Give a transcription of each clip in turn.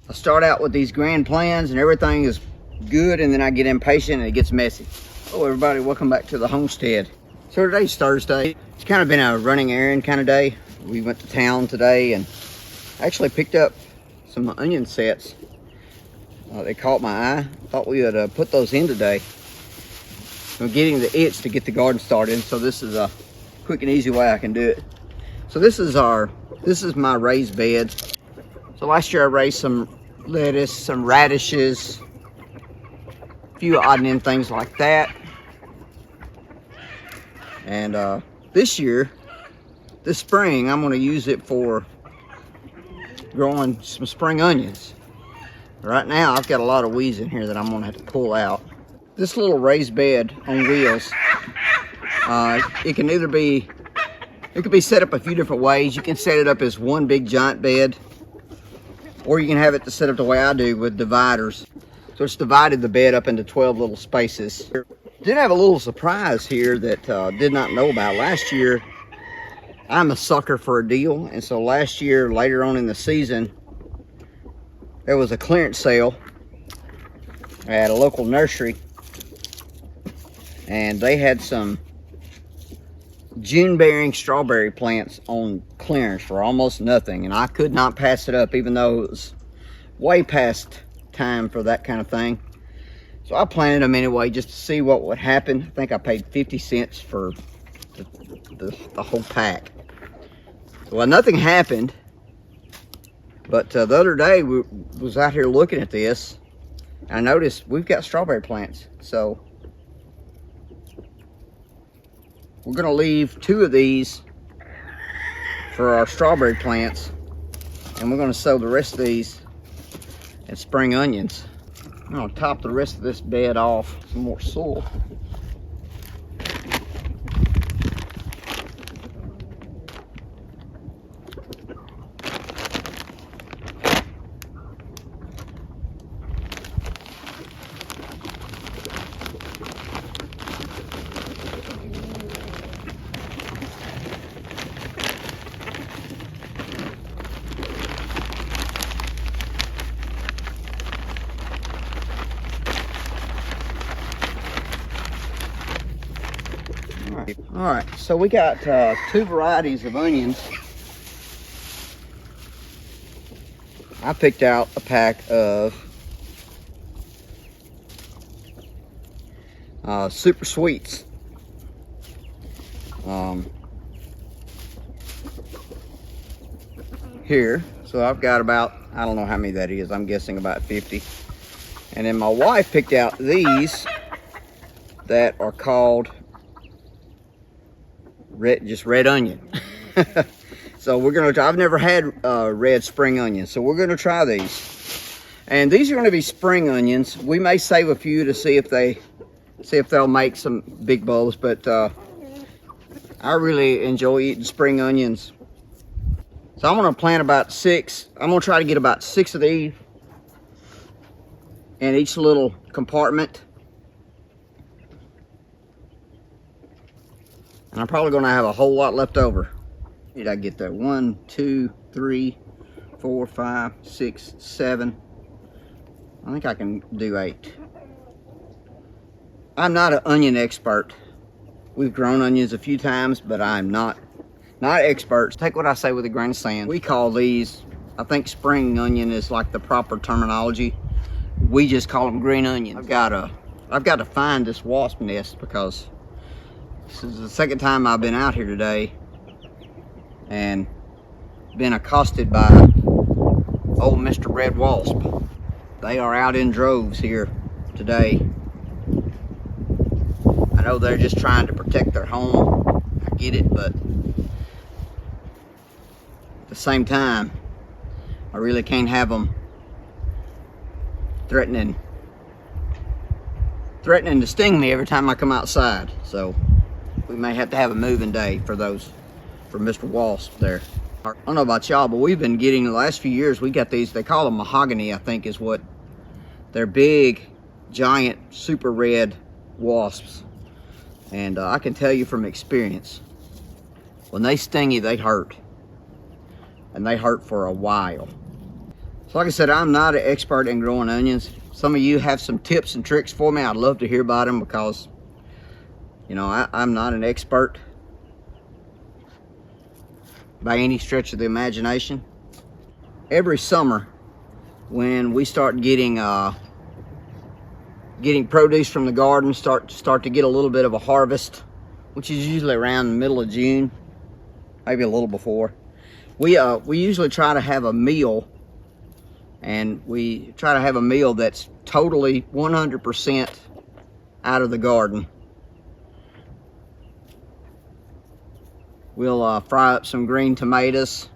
I start out with these grand plans and everything is good, and then I get impatient and it gets messy. Oh, everybody, welcome back to the homestead. So today's Thursday. It's kind of been a running errand kind of day. We went to town today and actually picked up some onion sets. They caught my eye. Thought we would put those in today. I'm getting the itch to get the garden started, so this is a quick and easy way I can do it. So this is my raised bed. So last year I raised some lettuce, some radishes, a few odd and end things like that. And this spring, I'm going to use it for growing some spring onions. Right now, I've got a lot of weeds in here that I'm going to have to pull out. This little raised bed on wheels, it could be set up a few different ways. You can set it up as one big giant bed, or you can have it set up the way I do with dividers. So it's divided the bed up into 12 little spaces. Did have a little surprise here that did not know about. Last year, I'm a sucker for a deal, and so last year, later on in the season, there was a clearance sale at a local nursery, and they had some June-bearing strawberry plants on clearance for almost nothing, and I could not pass it up, even though it was way past time for that kind of thing. So I planted them anyway just to see what would happen. I think I paid 50 cents for the whole pack. Well, nothing happened, but the other day we was out here looking at this, and I noticed we've got strawberry plants. So we're gonna leave 2 of these for our strawberry plants, and we're gonna sow the rest of these as spring onions. I'm gonna top the rest of this bed off with some more soil. All right, so we got 2 varieties of onions. I picked out a pack of super sweets. Here, so I've got about, I don't know how many that is, I'm guessing about 50. And then my wife picked out these that are called just red onion. So we're gonna try. I've never had red spring onions, so we're gonna try these. And these are gonna be spring onions. We may save a few to see if they'll make some big bulbs, but I really enjoy eating spring onions. So I'm gonna plant about 6. I'm gonna try to get about 6 of these in each little compartment. And I'm probably going to have a whole lot left over. Did I get that? 1, 2, 3, 4, 5, 6, 7. I think I can do 8. I'm not an onion expert. We've grown onions a few times, but I'm not experts. Take what I say with a grain of sand. We call these, I think spring onion is like the proper terminology. We just call them green onions. I've got to find this wasp nest because this is the second time I've been out here today and been accosted by old Mr. Red Wasp. They are out in droves here today. I know they're just trying to protect their home. I get it, but at the same time, I really can't have them threatening to sting me every time I come outside. So we may have to have a moving day for Mr. Wasp there. I don't know about y'all, but we've been getting, the last few years, we got these, they call them mahogany, I think is what. They're big, giant, super red wasps. And I can tell you from experience, when they sting you, they hurt. And they hurt for a while. So like I said, I'm not an expert in growing onions. Some of you have some tips and tricks for me. I'd love to hear about them because, you know, I'm not an expert by any stretch of the imagination. Every summer, when we start getting produce from the garden, start to get a little bit of a harvest, which is usually around the middle of June, maybe a little before. We usually try to have a meal. And we try to have a meal that's totally 100% out of the garden. We'll fry up some green tomatoes.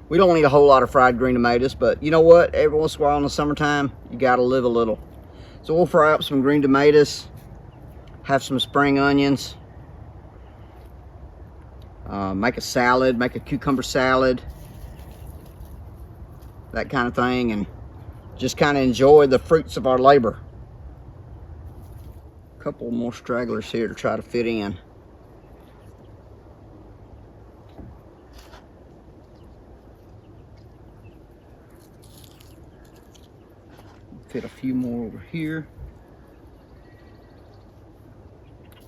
We don't need a whole lot of fried green tomatoes, but you know what? Every once in a while in the summertime, you gotta live a little. So we'll fry up some green tomatoes, have some spring onions, make a salad, make a cucumber salad, that kind of thing, and just kind of enjoy the fruits of our labor. A couple more stragglers here to try to fit in. Fit a few more over here.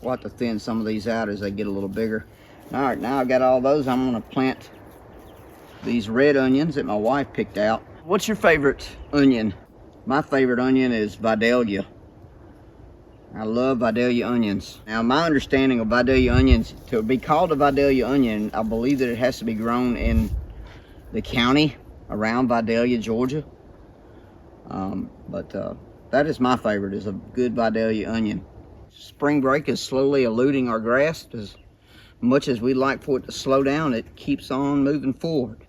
We'll have to thin some of these out as they get a little bigger. All right, now I got all those. I'm gonna plant these red onions that my wife picked out. What's your favorite onion? My favorite onion is Vidalia. I love Vidalia onions. Now, my understanding of Vidalia onions, to be called a Vidalia onion, I believe that it has to be grown in the county around Vidalia, Georgia. That is my favorite, is a good Vidalia onion. Spring break is slowly eluding our grasp. As much as we'd like for it to slow down, it keeps on moving forward.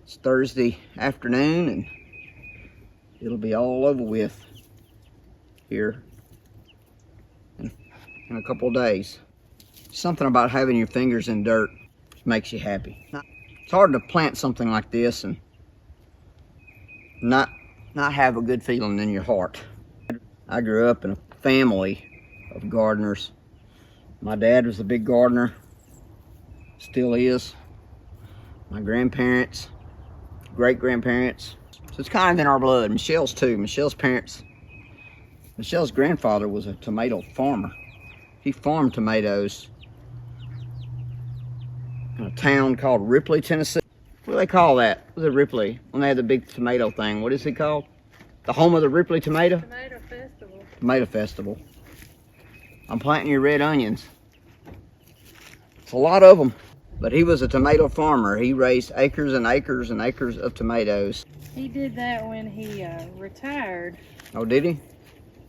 It's Thursday afternoon and it'll be all over with here in a couple of days. Something about having your fingers in dirt makes you happy. It's hard to plant something like this and not have a good feeling in your heart. I grew up in a family of gardeners. My dad was a big gardener, still is. My grandparents, great-grandparents. So it's kind of in our blood. Michelle's too. Michelle's grandfather was a tomato farmer. He farmed tomatoes in a town called Ripley, Tennessee. What do they call that? What's it, Ripley? When they had the big tomato thing, what is it called? The home of the Ripley tomato? Tomato Festival. Tomato Festival. I'm planting your red onions. It's a lot of them. But he was a tomato farmer. He raised acres and acres and acres of tomatoes. He did that when he retired. Oh, did he?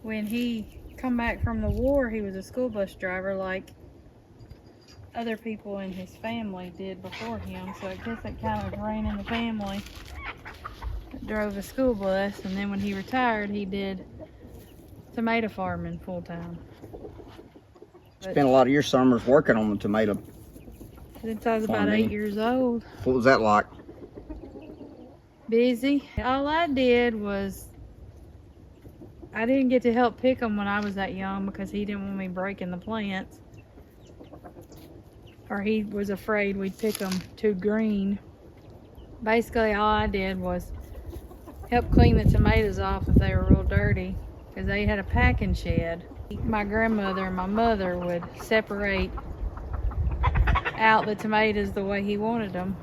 When he come back from the war, he was a school bus driver like other people in his family did before him. So I guess it kind of ran in the family. Drove a school bus, and then when he retired, he did tomato farming full time. Spent a lot of your summers working on the tomato. Since I was about 8 years old. What was that like? Busy. All I did was, I didn't get to help pick them when I was that young because he didn't want me breaking the plants. Or he was afraid we'd pick them too green. Basically, all I did was help clean the tomatoes off if they were real dirty, because they had a packing shed. My grandmother and my mother would separate out the tomatoes the way he wanted them.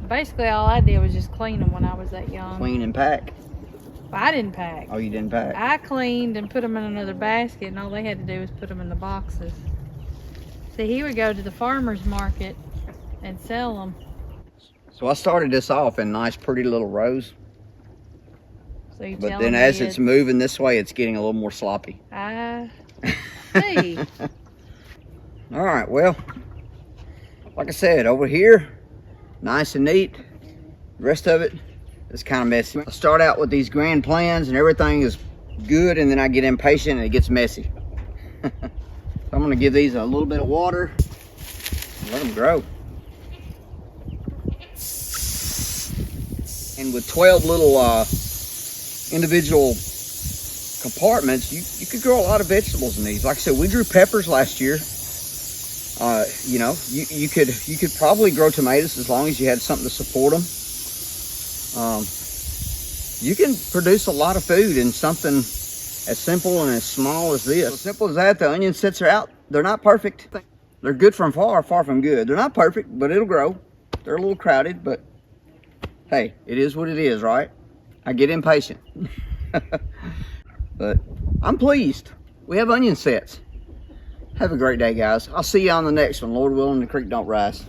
Basically, all I did was just clean them when I was that young. Clean and pack? Well, I didn't pack. Oh, you didn't pack? I cleaned and put them in another basket, and all they had to do was put them in the boxes. See, he would go to the farmer's market and sell them. So I started this off in nice, pretty little rows. So you but then as it's moving this way, it's getting a little more sloppy. I see. All right, well, like I said, over here, nice and neat. The rest of it is kind of messy. I start out with these grand plans and everything is good, and then I get impatient and it gets messy. So I'm gonna give these a little bit of water and let them grow. And with 12 little individual compartments, you could grow a lot of vegetables in these. Like I said, we grew peppers last year. You know, you could probably grow tomatoes as long as you had something to support them. You can produce a lot of food in something as simple and as small as this. As simple as that, the onion sets are out. They're not perfect. They're good from far, far from good. They're not perfect, but it'll grow. They're a little crowded, but hey, it is what it is, right? I get impatient. But I'm pleased. We have onion sets. Have a great day, guys. I'll see you on the next one. Lord willing, the creek don't rise.